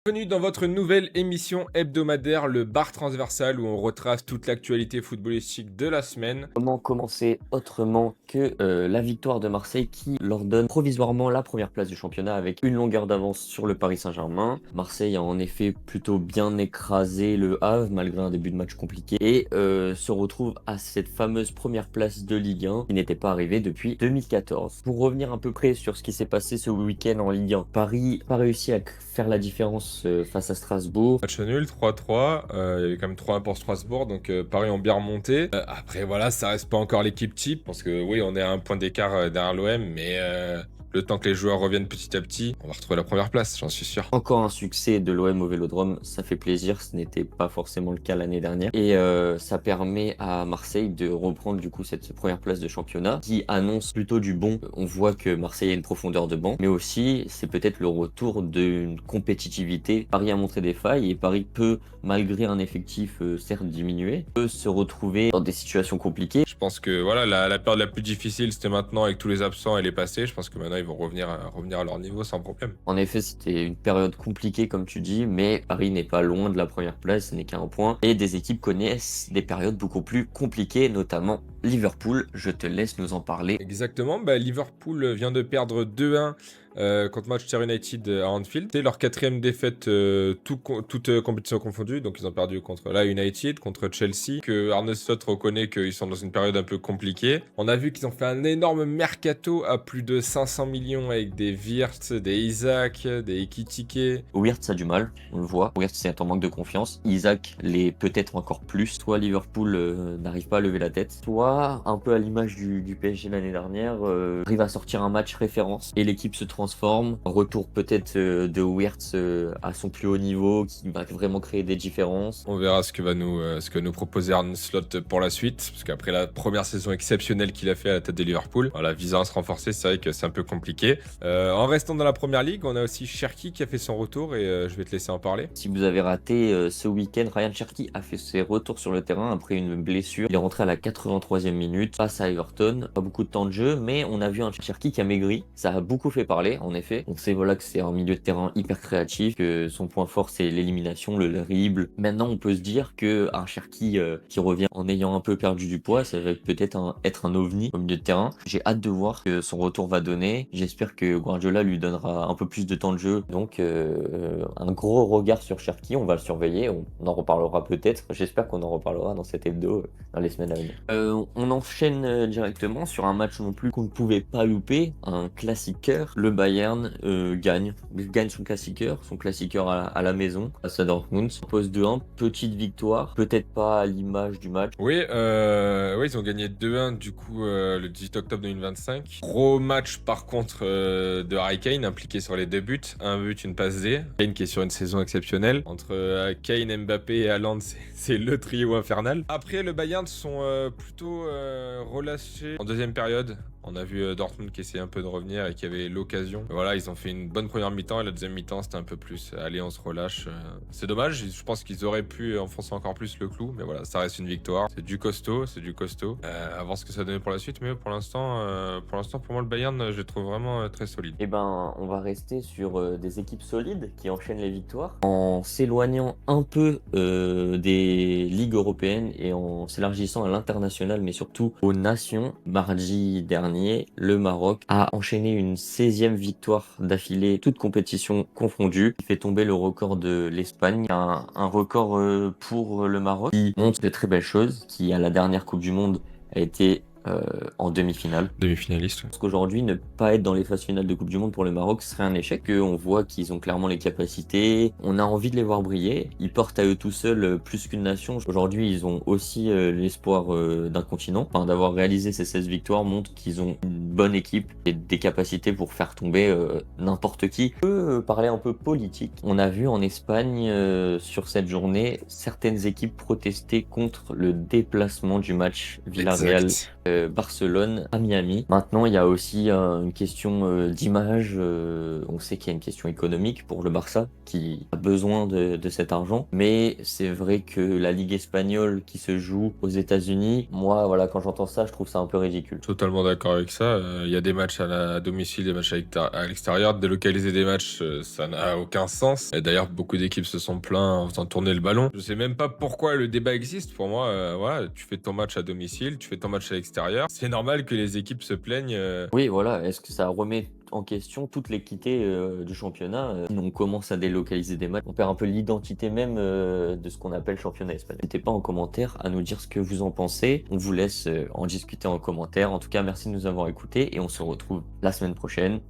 Bienvenue dans votre nouvelle émission hebdomadaire, le bar transversal, où on retrace toute l'actualité footballistique de la semaine. Comment commencer autrement que la victoire de Marseille qui leur donne provisoirement la première place du championnat avec une longueur d'avance sur le Paris Saint-Germain. Marseille a en effet plutôt bien écrasé le Havre malgré un début de match compliqué et se retrouve à cette fameuse première place de Ligue 1 qui n'était pas arrivée depuis 2014. Pour revenir un peu près sur ce qui s'est passé ce week-end en Ligue 1, Paris n'a pas réussi à faire la différence face à Strasbourg. Match nul, 3-3. Il y avait quand même 3-1 pour Strasbourg, donc Paris ont bien remonté. Après, voilà, ça reste pas encore l'équipe type, parce que oui, on est à un point d'écart derrière l'OM, mais le temps que les joueurs reviennent petit à petit, on va retrouver la première place, j'en suis sûr. Encore un succès de l'OM au Vélodrome, ça fait plaisir, ce n'était pas forcément le cas l'année dernière. Et ça permet à Marseille de reprendre du coup cette première place de championnat qui annonce plutôt du bon. On voit que Marseille a une profondeur de banc, mais aussi c'est peut-être le retour d'une compétitivité. Paris a montré des failles et Paris peut, malgré un effectif certes diminué, peut se retrouver dans des situations compliquées. Je pense que voilà, la période la plus difficile, c'était maintenant avec tous les absents, elle est passée. Je pense que maintenant, ils vont revenir à leur niveau sans problème. En effet, c'était une période compliquée, comme tu dis, mais Paris n'est pas loin de la première place, ce n'est qu'un point. Et des équipes connaissent des périodes beaucoup plus compliquées, notamment Liverpool. Je te laisse nous en parler. Exactement, Liverpool vient de perdre 2-1 contre Manchester United à Anfield. C'est leur quatrième défaite, toute compétition confondue. Donc ils ont perdu contre la United, contre Chelsea, que Arne Slot reconnaît qu'ils sont dans une période un peu compliquée. On a vu qu'ils ont fait un énorme mercato à plus de 500 millions avec des Wirtz, des Isaac, des Ekitike. Wirtz a du mal, on le voit. Wirtz est en manque de confiance. Isaac l'est peut-être encore plus. Soit Liverpool n'arrive pas à lever la tête, soit un peu à l'image du PSG l'année dernière, arrive à sortir un match référence et l'équipe se transforme. Retour peut-être de Wirtz à son plus haut niveau qui va vraiment créer des différences. On verra ce que nous proposer Arne Slot pour la suite, parce qu'après la première saison exceptionnelle qu'il a fait à la tête de Liverpool, voilà, visant à se renforcer, c'est vrai que c'est un peu compliqué. En restant dans la première ligue, on a aussi Cherki qui a fait son retour et je vais te laisser en parler. Si vous avez raté ce week-end, Ryan Cherki a fait ses retours sur le terrain après une blessure. Il est rentré à la 83e minute face à Everton. Pas beaucoup de temps de jeu, mais on a vu un Cherki qui a maigri. Ça a beaucoup fait parler, en effet. On sait voilà que c'est un milieu de terrain hyper créatif, que son point fort c'est l'élimination, le dribble. Maintenant, on peut se dire que un Cherki qui revient en ayant un peu perdu du poids, ça va peut-être être un ovni au milieu de terrain. J'ai hâte de voir ce que son retour va donner. J'espère que Guardiola lui donnera un peu plus de temps de jeu. Donc un gros regard sur Cherki, on va le surveiller, on en reparlera peut-être. J'espère qu'on en reparlera dans cette hebdo dans les semaines à venir. On enchaîne directement sur un match non plus qu'on ne pouvait pas louper, un classiqueur. Le Bayern gagne son classiqueur à la maison face à Dortmund. Poste 2-1, petite victoire, peut-être pas à l'image du match. Oui, ils ont gagné 2-1 du coup le 18 octobre 2025. Gros match par contre de Harry Kane, impliqué sur les deux buts. Un but, une passe D. Kane qui est sur une saison exceptionnelle. Entre Kane, Mbappé et Haaland, c'est le trio infernal. Après, le Bayern sont plutôt relâchés en deuxième période. On a vu Dortmund qui essayait un peu de revenir et qui avait l'occasion. Voilà, ils ont fait une bonne première mi-temps et la deuxième mi-temps, c'était un peu plus allez, on se relâche. C'est dommage, je pense qu'ils auraient pu enfoncer encore plus le clou, mais voilà, ça reste une victoire. C'est du costaud, c'est du costaud. À voir ce que ça donne pour la suite, mais pour l'instant, pour moi, le Bayern, je le trouve vraiment très solide. Eh ben, on va rester sur des équipes solides qui enchaînent les victoires en s'éloignant un peu des ligues européennes et en s'élargissant à l'international, mais surtout aux nations. Mardi dernier, le Maroc a enchaîné une 16e victoire d'affilée, toute compétition confondue, qui fait tomber le record de l'Espagne. Un record pour le Maroc qui montre de très belles choses, qui à la dernière Coupe du Monde a été en demi-finale. Demi-finaliste. Parce qu'aujourd'hui, ne pas être dans les phases finales de Coupe du Monde pour le Maroc serait un échec. On voit qu'ils ont clairement les capacités. On a envie de les voir briller. Ils portent à eux tout seuls plus qu'une nation. Aujourd'hui, ils ont aussi l'espoir d'un continent. Enfin, d'avoir réalisé ces 16 victoires montre qu'ils ont une bonne équipe et des capacités pour faire tomber n'importe qui. On peut parler un peu politique. On a vu en Espagne sur cette journée certaines équipes protester contre le déplacement du match Villarreal. Exact. Barcelone à Miami. Maintenant, il y a aussi une question d'image. On sait qu'il y a une question économique pour le Barça qui a besoin de cet argent. Mais c'est vrai que la Ligue espagnole qui se joue aux États-Unis, moi, voilà, quand j'entends ça, je trouve ça un peu ridicule. Totalement d'accord avec ça. Il y a des matchs à domicile, des matchs à l'extérieur. Délocaliser des matchs, ça n'a aucun sens. Et d'ailleurs, beaucoup d'équipes se sont plaints en faisant tourner le ballon. Je sais même pas pourquoi le débat existe. Pour moi, voilà, tu fais ton match à domicile, tu fais ton match à l'extérieur. C'est normal que les équipes se plaignent. Oui, voilà. Est-ce que ça remet en question toute l'équité du championnat? On commence à délocaliser des matchs. On perd un peu l'identité même de ce qu'on appelle championnat espagnol. N'hésitez pas en commentaire à nous dire ce que vous en pensez. On vous laisse en discuter en commentaire. En tout cas, merci de nous avoir écoutés et on se retrouve la semaine prochaine.